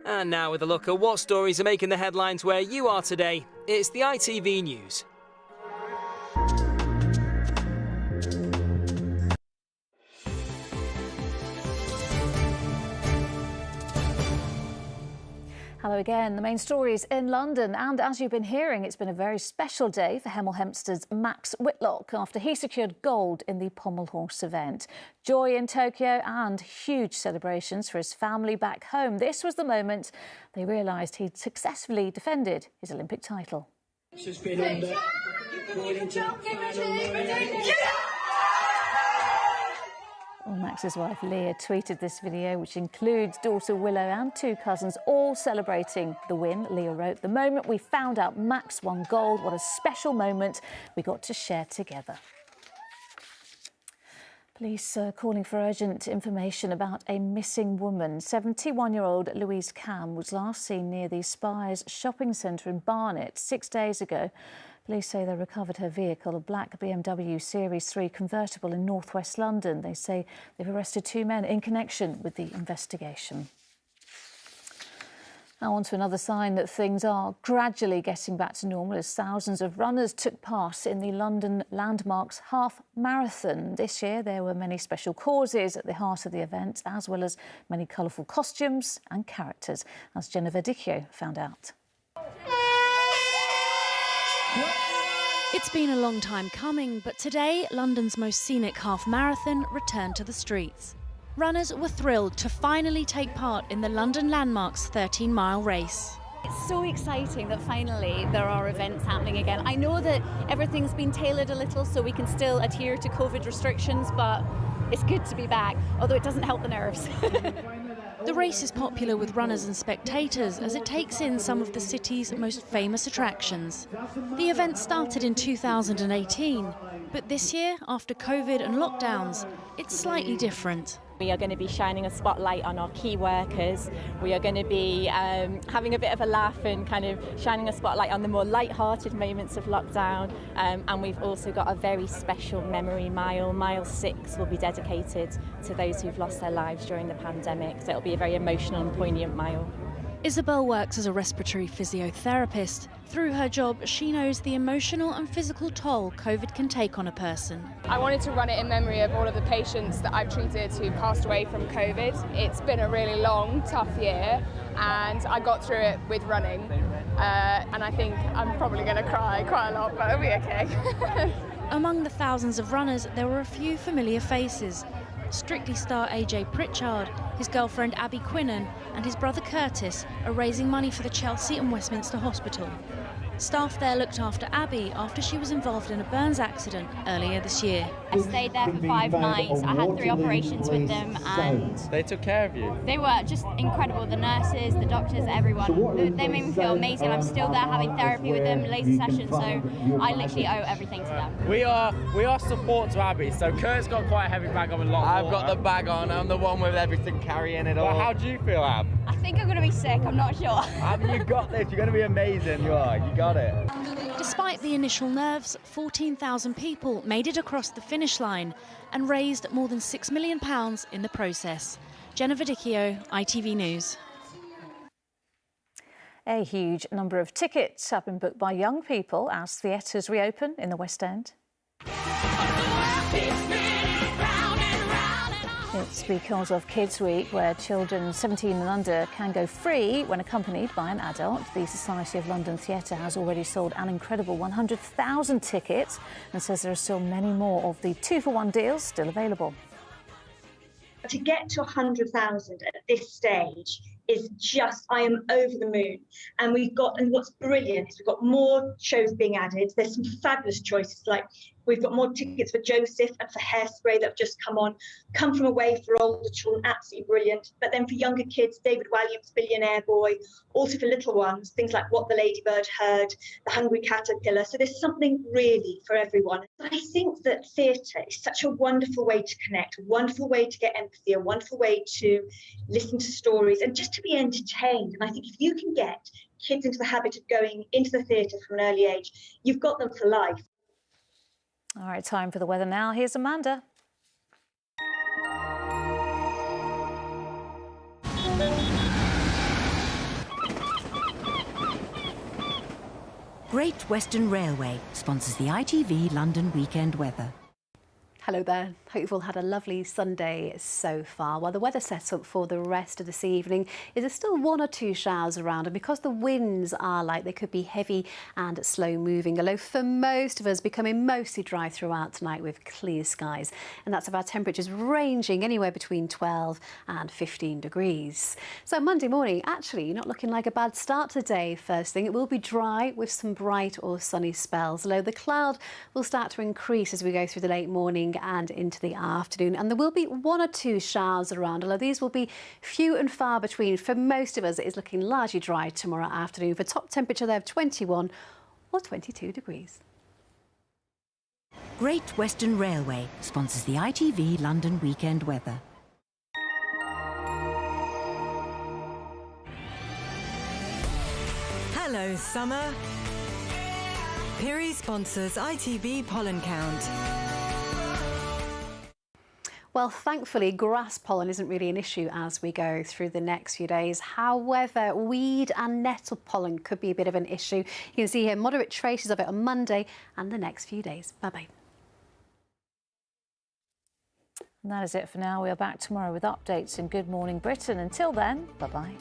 And now with a look at what stories are making the headlines where you are today, it's the ITV News. Hello again. The main stories in London, and as you've been hearing, it's been a very special day for Hemel Hempstead's Max Whitlock after he secured gold in the pommel horse event. Joy in Tokyo and huge celebrations for his family back home. This was the moment they realised he'd successfully defended his Olympic title. Well, Max's wife Leah tweeted this video, which includes daughter Willow and two cousins all celebrating the win. Leah wrote, "The moment we found out Max won gold, what a special moment we got to share together." Police are calling for urgent information about a missing woman. 71-year-old Louise Cam was last seen near the Spires shopping centre in Barnet 6 days ago. Police say they recovered her vehicle, a black BMW Series 3 convertible in northwest London. They say they've arrested two men in connection with the investigation. Now on to another sign that things are gradually getting back to normal as thousands of runners took part in the London Landmarks Half Marathon. This year there were many special causes at the heart of the event, as well as many colourful costumes and characters, as Jenna Verdicchio found out. It's been a long time coming, but today, London's most scenic half marathon returned to the streets. Runners were thrilled to finally take part in the London Landmarks 13-mile race. It's so exciting that finally there are events happening again. I know that everything's been tailored a little so we can still adhere to COVID restrictions, but it's good to be back, although it doesn't help the nerves. The race is popular with runners and spectators as it takes in some of the city's most famous attractions. The event started in 2018, but this year, after COVID and lockdowns, it's slightly different. We are going to be shining a spotlight on our key workers. We are going to be having a bit of a laugh and kind of shining a spotlight on the more light-hearted moments of lockdown. And we've also got a very special memory mile. Mile 6 will be dedicated to those who've lost their lives during the pandemic. So it'll be a very emotional and poignant mile. Isabel works as a respiratory physiotherapist. Through her job, she knows the emotional and physical toll COVID can take on a person. I wanted to run it in memory of all of the patients that I've treated who passed away from COVID. It's been a really long, tough year, and I got through it with running. And I think I'm probably going to cry quite a lot, but it'll be okay. Among the thousands of runners, there were a few familiar faces. Strictly star AJ Pritchard, his girlfriend Abby Quinnan and his brother Curtis are raising money for the Chelsea and Westminster Hospital. Staff there looked after Abby after she was involved in a burns accident earlier this year. I stayed there for 5 nights. I had 3 operations with them and they took care of you? They were just incredible. The nurses, the doctors, everyone. They made me feel amazing. I'm still there having therapy with them, laser sessions, so I literally owe everything to them. We are support to Abby, so Kurt's got quite a heavy bag on a lot. I've got the bag on, I'm the one with everything carrying it all. Well, how do you feel, Ab? I think I'm going to be sick, I'm not sure. Ab, you got this, you're going to be amazing, you got it. Despite the initial nerves, 14,000 people made it across the finish line and raised more than £6 million in the process. Jenna Verdicchio, ITV News. A huge number of tickets have been booked by young people as theatres reopen in the West End. It's because of Kids Week, where children 17 and under can go free when accompanied by an adult. The Society of London Theatre has already sold an incredible 100,000 tickets and says there are still many more of the 2-for-1 deals still available. To get to 100,000 at this stage is just, I am over the moon. And what's brilliant is we've got more shows being added. There's some fabulous choices, like we've got more tickets for Joseph and for Hairspray that have just come on. Come From Away for older children, absolutely brilliant. But then for younger kids, David Walliams' Billionaire Boy. Also for little ones, things like What the Ladybird Heard, The Hungry Caterpillar. So there's something really for everyone. I think that theatre is such a wonderful way to connect, a wonderful way to get empathy, a wonderful way to listen to stories and just to be entertained. And I think if you can get kids into the habit of going into the theatre from an early age, you've got them for life. All right, time for the weather now. Here's Amanda. Great Western Railway sponsors the ITV London weekend weather. Hello there. Hope you've all had a lovely Sunday so far. Well, the weather setup for the rest of this evening is there's still 1 or 2 showers around, and because the winds are light, they could be heavy and slow moving, although for most of us becoming mostly dry throughout tonight with clear skies. And that's of our temperatures ranging anywhere between 12 and 15 degrees. So Monday morning, actually not looking like a bad start today. First thing, it will be dry with some bright or sunny spells, although the cloud will start to increase as we go through the late morning and into the afternoon, and there will be 1 or 2 showers around, although these will be few and far between. For most of us, it is looking largely dry tomorrow afternoon, for top temperature there of 21 or 22 degrees. Great Western Railway sponsors the ITV London weekend weather. Hello, summer. Piri sponsors ITV Pollen Count. Well, thankfully, grass pollen isn't really an issue as we go through the next few days. However, weed and nettle pollen could be a bit of an issue. You can see here moderate traces of it on Monday and the next few days. Bye-bye. And that is it for now. We are back tomorrow with updates in Good Morning Britain. Until then, bye-bye.